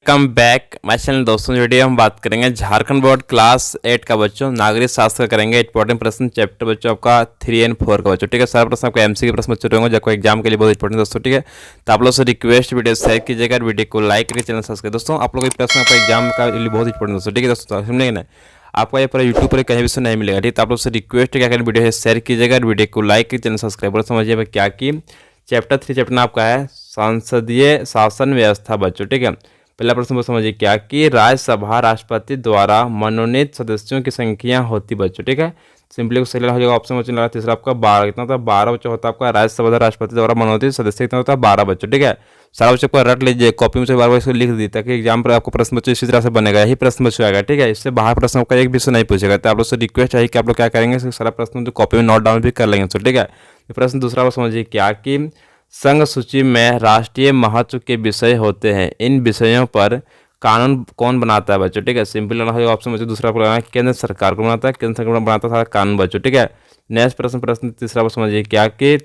Come back my channel दोस्तों। Video हम बात करेंगे झारखंड बोर्ड क्लास 8 का बच्चों नागरिक शास्त्र का करेंगे इंपॉर्टेंट प्रश्न चैप्टर बच्चों आपका 3 और 4 का बच्चों। ठीक है, सारा प्रश्न आपका एमसी के प्रश्न बच्चों रहेंगे जो आपको एग्जाम के लिए बहुत इंपॉर्टेंट दोस्तों। ठीक है, तो आप लोग से रिक्वेस्ट वीडियो शेयर कीजिएगा, वीडियो को लाइक करके चैनल सब्सक्राइब। दोस्तों आप लोग ये प्रश्न आपका एग्जाम का लिए बहुत इंपॉर्टेंट दोस्तों। ठीक है दोस्तों, समझेंगे ना, आपका ये पूरा यूट्यूब पर कहीं भी से नहीं मिलेगा। ठीक है, तो आप लोग से रिक्वेस्ट क्या करें, वीडियो है शेयर कीजिएगा, वीडियो को लाइक करके चैनल सब्सक्राइब। समझिए क्या कि चैप्टर 3 चैप्टर आपका है संसदीय शासन व्यवस्था बच्चों। ठीक है, पहला प्रश्न समझिए क्या कि राज्यसभा राष्ट्रपति द्वारा मनोनीत सदस्यों की संख्या होती बच्चों। ठीक है, सिंपली सही हो जाएगा ऑप्शन बच्चों लगा तीसरा आपका 12 कितना होता है 12 बच्चों होता है आपका राज्यसभा राष्ट्रपति द्वारा मनोनीत सदस्य कितना होता है 12 बच्चों। ठीक है, सारा बच्चों को रट लीजिए, कॉपी में से बार बार इसको लिख दी ताकि एग्जाम पर आपको प्रश्न बच्चों इसी तरह से बनेगा, यही प्रश्न बच्चों आएगा। ठीक है, इससे बाहर प्रश्न आपका एक भी से नहीं पूछेगा। तो आप लोग से रिक्वेस्ट है कि आप लोग क्या करेंगे, सारा प्रश्न जो कॉपी में नोट डाउन भी कर लेंगे। ठीक है, प्रश्न दूसरा समझिए क्या कि संघ सूची में राष्ट्रीय महत्व के विषय होते हैं, इन विषयों पर कानून कौन बनाता है बच्चों। ठीक है, सिंपल ऑप्शन बच्चों दूसरा को लगाना केंद्र सरकार को बनाता है, केंद्र सरकार बनाता है सारा कानून बच्चों। ठीक है, नेक्स्ट प्रश्न तीसरा पर समझिए क्या कि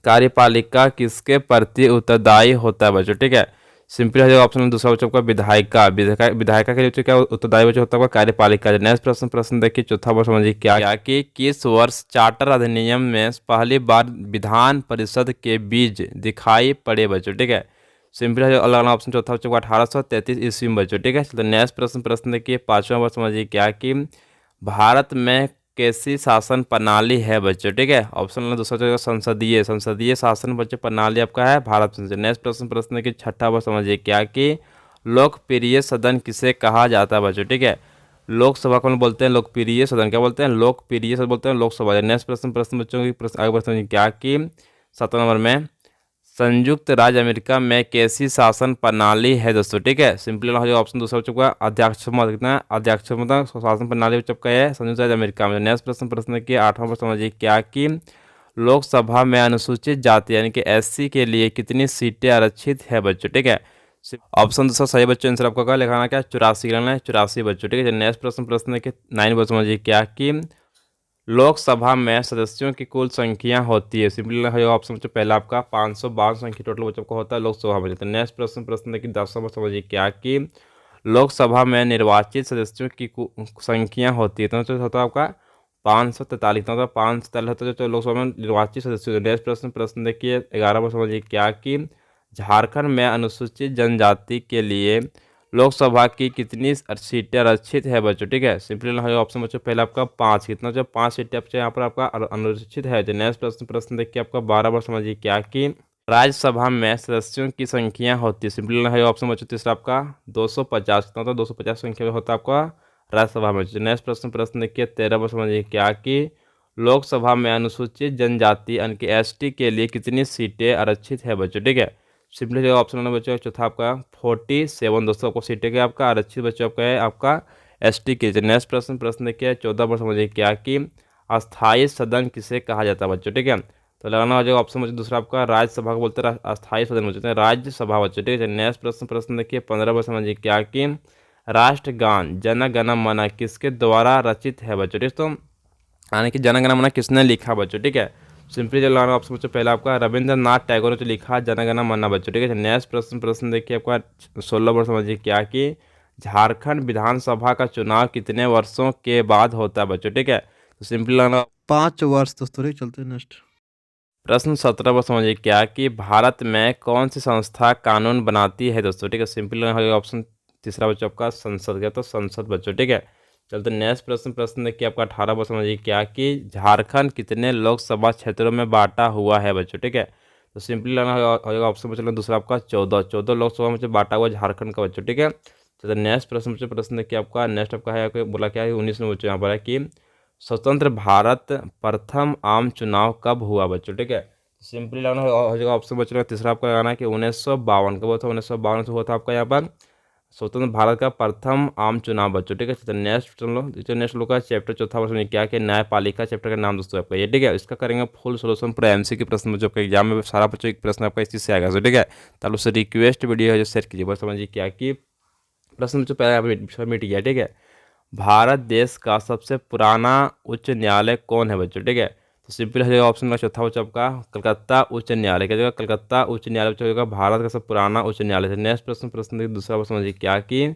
कार्यपालिका किसके प्रति उत्तरदायी होता है बच्चों। ठीक है, सिंपल है ऑप्शन दूसरा बच्चों का विधायिका विधायिका के लिए क्या उत्तरदायी बच्चों होता है कार्यपालिका। नेक्स्ट प्रश्न देखिए चौथा वर्ष समझिए क्या कि किस वर्ष चार्टर अधिनियम में पहली बार विधान परिषद के बीज दिखाई पड़े बच्चों। ठीक है, सिंपल है अलग ऑप्शन चौथा बच्चों को 1833 ईस्वी में बच्चों। ठीक है, तो नेक्स्ट प्रश्न देखिए पांचवा वर्ष समझिए क्या कि भारत में कैसी शासन प्रणाली है बच्चों। ठीक है, ऑप्शन दूसरा संसदीय शासन बच्चों प्रणाली आपका है भारत में। नेक्स्ट प्रश्न की छठा वर्ष समझिए क्या कि लोकप्रिय सदन किसे कहा जाता है बच्चों। ठीक है, लोकसभा को बोलते हैं लोकप्रिय सदन, क्या बोलते हैं लोकप्रिय सदन बोलते हैं लोकसभा। नेक्स्ट प्रश्न बच्चों की आगे प्रश्न क्या कि 7 नंबर में संयुक्त राज्य अमेरिका में कैसी शासन प्रणाली है दोस्तों। ठीक है, सिंपली हो जाएगा ऑप्शन दूसरा चुका अध्यक्षता कितना अध्यक्षता शासन प्रणाली चुका है संयुक्त राज्य अमेरिका में। नेक्स्ट प्रश्न की 8वां प्रश्न समझिए क्या कि लोकसभा में अनुसूचित जाति यानी कि एससी के लिए कितनी सीटें आरक्षित है बच्चों। ठीक है, ऑप्शन दूसरा सही बच्चों आंसर आपको क्या लिखाना क्या 84 लेना है 84 बच्चों। ठीक है, नेक्स्ट प्रश्न के 9 बच्चों समझिए क्या कि लोकसभा में सदस्यों की कुल संख्या होती है। सिंपली ऑप्शन बच्चों पहला आपका 552 संख्या टोटल बच्चों को होता है लोकसभा में। तो नेक्स्ट प्रश्न देखिए 10वां समझिए क्या कि लोकसभा में निर्वाचित सदस्यों की संख्या होती है तो होता है आपका 543 होता है 543 होता है जो लोकसभा में निर्वाचित सदस्यों। नेक्स्ट प्रश्न देखिए 11वां समझिए क्या कि झारखंड में अनुसूचित जनजाति के लिए लोकसभा की कितनी सीटें आरक्षित है बच्चों। ठीक है, सिंपली ऑप्शन बच्चों पहले आपका 5 कितना जो 5 सीटें आपसे यहाँ पर आपका अनुसूचित है। जो नेक्स्ट प्रश्न देखिए आपका 12वां समझिए क्या कि राज्यसभा में सदस्यों की संख्या होती है। सिंपली ऑप्शन बच्चों तीसरा आपका 250 कितना होता है 250 संख्या में होता है आपका राज्यसभा में। नेक्स्ट प्रश्न देखिए 13वां समझिए क्या कि लोकसभा में अनुसूचित जनजाति यानी कि एसटी के लिए कितनी सीटें आरक्षित है बच्चों। ठीक है, सिंपली जो ऑप्शन नंबर बच्चों चौथा आपका 47 दोस्तों आपको सीटें का आपका आरक्षित बच्चों आपका है आपका एसटी के। नेक्स्ट प्रश्न देखिए 14 पर समझिए क्या कि अस्थायी सदन किसे कहा जाता है बच्चों। ठीक है, तो लगाना हो जाएगा ऑप्शन बच्चों दूसरा आपका राज्यसभा को बोलते हैं अस्थायी सदन बोलते हैं राज्यसभा बच्चों। ठीक है, नेक्स्ट प्रश्न देखिए 15 पर समझिए क्या कि राष्ट्रगान जन गण मन किसके द्वारा रचित है बच्चों। ठीक, तो यानी कि जन गण मन किसने लिखा बच्चों। ठीक है, सिंपली चल रहा ऑप्शन बच्चों पहला आपका रविंद्रनाथ टैगोर ने तो लिखा जनगण मन बच्चों। ठीक है, नेक्स्ट प्रश्न देखिए आपका 16 वर्ष समझिए क्या कि झारखंड विधानसभा का चुनाव कितने वर्षों के बाद होता है बच्चों। ठीक है, तो सिंपली लगाना 5 वर्ष दोस्तों। ठीक, चलते हैं नेक्स्ट प्रश्न 17 पर समझिए क्या कि भारत में कौन सी संस्था कानून बनाती है दोस्तों। ठीक है, सिंपली ऑप्शन तीसरा बच्चों आपका संसद का तो संसद बच्चों। ठीक है, चलते नेक्स्ट प्रश्न देखिए आपका 18 पर समझिए क्या कि झारखंड कितने लोकसभा क्षेत्रों में बांटा हुआ है बच्चों। ठीक है, तो सिंपली लेना होगा ऑप्शन पर चलो दूसरा आपका 14 लोकसभा में बांटा हुआ झारखंड का बच्चों। ठीक है, चलते नेक्स्ट प्रश्न देखिए आपका नेक्स्ट आपका है बोला क्या है 19 में बच्चों यहाँ पर है कि स्वतंत्र भारत प्रथम आम चुनाव कब हुआ बच्चों। ठीक है, सिंपली लगाना हो जाएगा ऑप्शन बच्चों तीसरा आपका लगाना है कि 1952 कब हुआ था 1952 से हुआ था आपका यहाँ पर स्वतंत्र भारत का प्रथम आम चुनाव बच्चों। ठीक है, तो नेक्स्ट नेक्स्ट लोग का चैप्टर चौथा वर्ष में क्या कि न्यायपालिका चैप्टर का नाम दोस्तों आपका ये। ठीक है, इसका करेंगे फुल सोल्यूशन पूरा एमसी के प्रश्न बच्चों आपका एग्जाम में सारा बच्चों एक प्रश्न आपका इस चीज़ से आएगा। ठीक है, तो उससे रिक्वेस्ट वीडियो है जो शेयर कीजिए बस समझिए क्या कि प्रश्न बच्चों पहले सबमिट किया। ठीक है, भारत देश का सबसे पुराना उच्च न्यायालय कौन है बच्चों। ठीक है, तो सिंपल हो जाएगा ऑप्शन नंबर चौथा बच्चों आपका कलकत्ता उच्च न्यायालय। क्या जगह कलकत्ता उच्च न्यायालय बच्चों होगा भारत का सबसे पुराना उच्च न्यायालय है। नेक्स्ट प्रश्न देखिए दूसरा प्रश्न समझिए क्या कि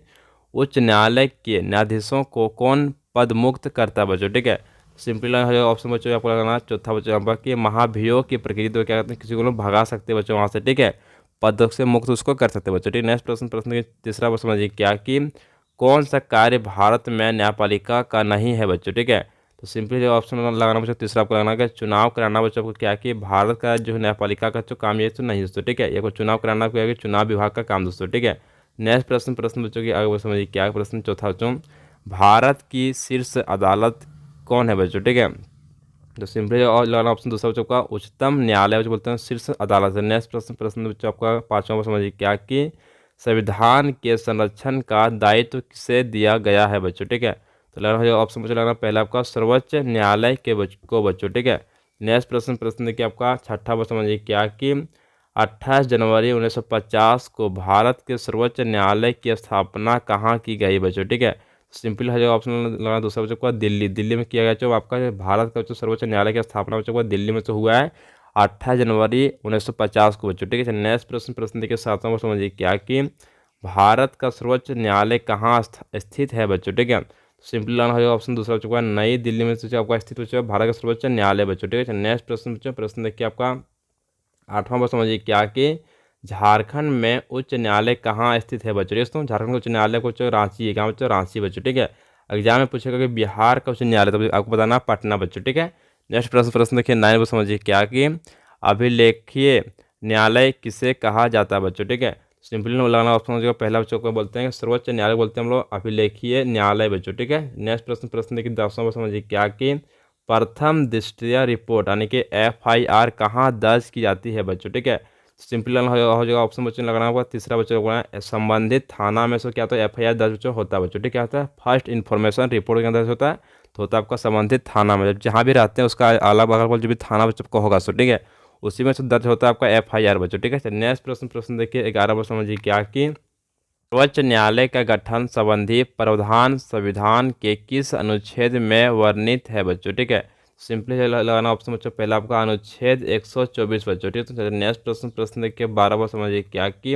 उच्च न्यायालय के न्यायाधीशों को कौन पद मुक्त करता है बच्चों। ठीक है, सिंपल हो जाएगा ऑप्शन बच्चों आपको लगाना चौथा बच्चों यहाँ पर कि महाभियोग की प्रकृति तो क्या कहते हैं किसी को लोग भगा सकते हैं बच्चों वहाँ से। ठीक है, पद से मुक्त उसको कर सकते हैं बच्चों। ठीक, नेक्स्ट प्रश्न के तीसरा प्रश्न समझिए क्या कि कौन सा कार्य भारत में न्यायपालिका का नहीं है बच्चों। ठीक है, तो सिंपली जो ऑप्शन लगाना बच्चों तीसरा आपको लगाना है चुनाव कराना बच्चों को क्या कि भारत का जो न्यायपालिका का जो काम ये तो नहीं दोस्तों। ठीक है, ये को चुनाव कराना क्या कि चुनाव विभाग का काम दोस्तों। ठीक है, नेक्स्ट प्रश्न बच्चों की आगे समझिए क्या प्रश्न चौथा बच्चों भारत की शीर्ष अदालत कौन है बच्चों। ठीक है, तो सिंपली और लगाना ऑप्शन दूसरा बच्चों का उच्चतम न्यायालय बच्चों बोलते हैं शीर्ष अदालत है। नेक्स्ट प्रश्न बच्चों आपका पांचवा समझिए क्या कि संविधान के संरक्षण का दायित्व किसे दिया गया है बच्चों। ठीक है, तो लगाना ऑप्शन बच्चों लगाना पहला आपका सर्वोच्च न्यायालय के को बच्चों। ठीक है, नेक्स्ट प्रश्न देखिए आपका छठा बच्चों समझिए क्या कि 28 जनवरी 1950 को भारत के सर्वोच्च न्यायालय की स्थापना कहाँ की गई बच्चों। ठीक है, सिंपल है जो ऑप्शन लगाना दूसरा बच्चों को दिल्ली में किया गया जो आपका जो भारत का जो सर्वोच्च न्यायालय की स्थापना बच्चों को दिल्ली में तो हुआ है 28 जनवरी 1950 को बच्चों। ठीक है, नेक्स्ट प्रश्न देखिए सातवां प्रश्न समझिए क्या कि भारत का सर्वोच्च न्यायालय कहाँ स्थित है बच्चों। ठीक है, सिंपल लगाना हो जाएगा ऑप्शन दूसरा बच्चों का नई दिल्ली में जो आपका स्थित बच्चों भारत का सर्वोच्च न्यायालय बच्चों। ठीक है, नेक्स्ट प्रश्न देखिए आपका आठवां प्रश्न समझिए क्या कि झारखंड में उच्च न्यायालय कहाँ स्थित है बच्चों। दोस्तों झारखंड का उच्च न्यायालय को बच्चों रांची है। कहाँ बच्चों रांची बच्चों। ठीक है, एग्जाम में पूछेगा कि बिहार का उच्च न्यायालय तो आपको बताना पटना बच्चों। ठीक है, नेक्स्ट प्रश्न देखिए 9 को समझिए क्या कि अभिलेखीय न्यायालय किसे कहा जाता है बच्चों। ठीक है, सिंपली लगाना ऑप्शन हो जाएगा पहला बच्चों को बोलते हैं सर्वोच्च न्यायालय बोलते हैं हम लोग अभिलेखीय न्यायालय बच्चों। ठीक है, नेक्स्ट प्रश्न देखिए 10वां समझिए क्या कि प्रथम दृष्टया रिपोर्ट यानी कि FIR कहाँ दर्ज की जाती है बच्चों। ठीक है, सिंपल हो जाएगा ऑप्शन बच्चों लगाना होगा तीसरा बच्चों को संबंधित थाना में से क्या होता है FIR दर्ज बच्चों होता है बच्चों। ठीक है, होता है फर्स्ट इन्फॉर्मेशन रिपोर्ट के अंदर होता है तो होता है आपका संबंधित थाना में जहाँ भी रहते हैं उसका अलग बगल जो भी थाना बच्चों को होगा सो। ठीक है, उसी में से दर्ज होता है आपका FIR बच्चों। ठीक है, नेक्स्ट प्रश्न देखिए 11 समझिए क्या कि सर्वोच्च न्यायालय का गठन संबंधी प्रावधान संविधान के किस अनुच्छेद में वर्णित है बच्चों। ठीक है, सिंपली लगाना ऑप्शन बच्चों पहला आपका अनुच्छेद 124 बच्चों। ठीक है, तो नेक्स्ट प्रश्न देखिए 12वां समझिए क्या कि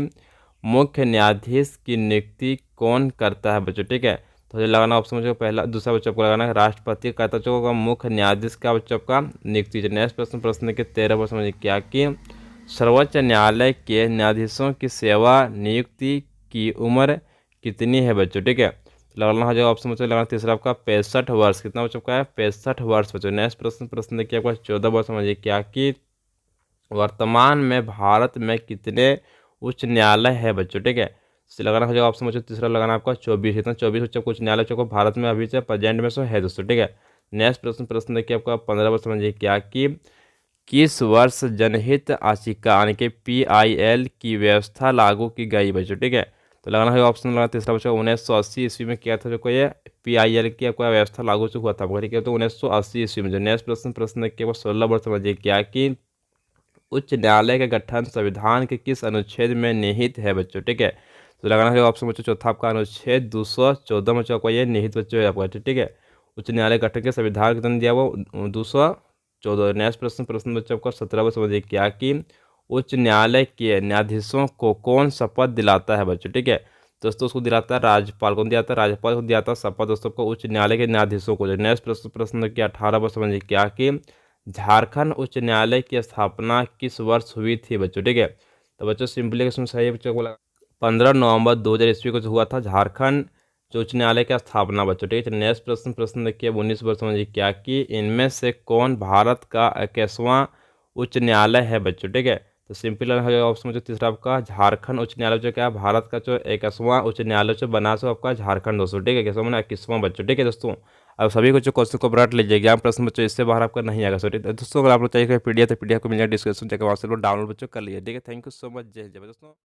मुख्य न्यायाधीश की नियुक्ति कौन करता है बच्चों। ठीक है, तो लगाना ऑप्शन बच्चों पहला दूसरा बच्चों को लगाना है राष्ट्रपति करता बच्चों का मुख्य न्यायाधीश का बच्चों का नियुक्ति। नेक्स्ट प्रश्न देखिए 13वां समझिए क्या कि सर्वोच्च न्यायालय के न्यायाधीशों की सेवा नियुक्ति की उम्र कितनी है बच्चों। ठीक है, लगाना हो जाएगा ऑप्शन बच्चों लगाना तीसरा आपका 65 वर्ष। कितना बच्चों का है 65 वर्ष बच्चों। नेक्स्ट प्रश्न देखिए आपका 14 वर्ष समझिए क्या कि वर्तमान में भारत में कितने उच्च न्यायालय है बच्चों। ठीक है, तो लगाना हो जाएगा ऑप्शन बच्चों तीसरा लगाना आपका 24। इतना 24 बच्चों उच्च न्यायालय बच्चों को भारत में अभी से प्रेजेंट में सो है दोस्तों। ठीक है, नेक्स्ट प्रश्न देखिए आपका 15 वर्ष समझिए क्या कि किस वर्ष जनहित याचिका यानी कि PIL की व्यवस्था लागू की गई बच्चों। ठीक है, तो लगाना है ऑप्शन लगाना तीसरा बच्चा 1980 ईस्वी में किया था जो कोई PIL की आपको व्यवस्था लागू जो हुआ था आपको। ठीक है, तो 1980 ईस्वी में जो नेक्स्ट प्रश्न देखिए वो 16 वर्ष समझिए क्या कि उच्च न्यायालय का गठन संविधान के किस अनुच्छेद में निहित है बच्चों। ठीक है, तो लगाना है ऑप्शन बच्चों चौथा आपका अनुच्छेद 214 में आपका ये निहित बच्चों है आपका। ठीक है, उच्च न्यायालय गठन के संविधान कितना दिया वो 214। नेक्स्ट प्रश्न बच्चों आपका 17 में समझिए क्या कि उच्च न्यायालय के न्यायाधीशों को कौन शपथ दिलाता है बच्चों। ठीक है, दोस्तों उसको दिलाता है राज्यपाल। कौन दिलाता है राज्यपाल को दिलाता है शपथ दोस्तों को उच्च न्यायालय के न्यायाधीशों को। नेक्स्ट प्रश्न की 18 पर समझिए क्या कि झारखंड उच्च न्यायालय की स्थापना किस वर्ष हुई थी बच्चों। ठीक है, तो बच्चों सिंपली इसमें सही है बच्चों को 15 नवंबर 2000 ईस्वी को हुआ था झारखंड जो उच्च न्यायालय की स्थापना बच्चों। ठीक है, नेक्स्ट प्रश्न देखिए 19 वर्ष समझिए क्या कि इनमें से कौन भारत का 21वां उच्च न्यायालय है बच्चों। ठीक है, तो सिंपल ऑप्शन जो तीसरा आपका झारखंड उच्च न्यायालय जो क्या है भारत का जो 21वां उच्च न्यायालय जो बना सो आपका झारखंड दोस्तों। ठीक है, 21वां बच्चों। ठीक है दोस्तों, अब सभी को जो क्वेश्चन को रट लीजिए एग्जाम प्रश्न बच्चों इससे बाहर आपका नहीं आएगा। सो ठीक है दोस्तों, अगर आप लोग चाहिए PDF तो PDF को मिल जाए डिस्क्रिप्शन चेक वहाँ से लोग डाउनलोड बच्चों कर लीजिए। ठीक है, थैंक यू सो मच। जय जय दोस्तों।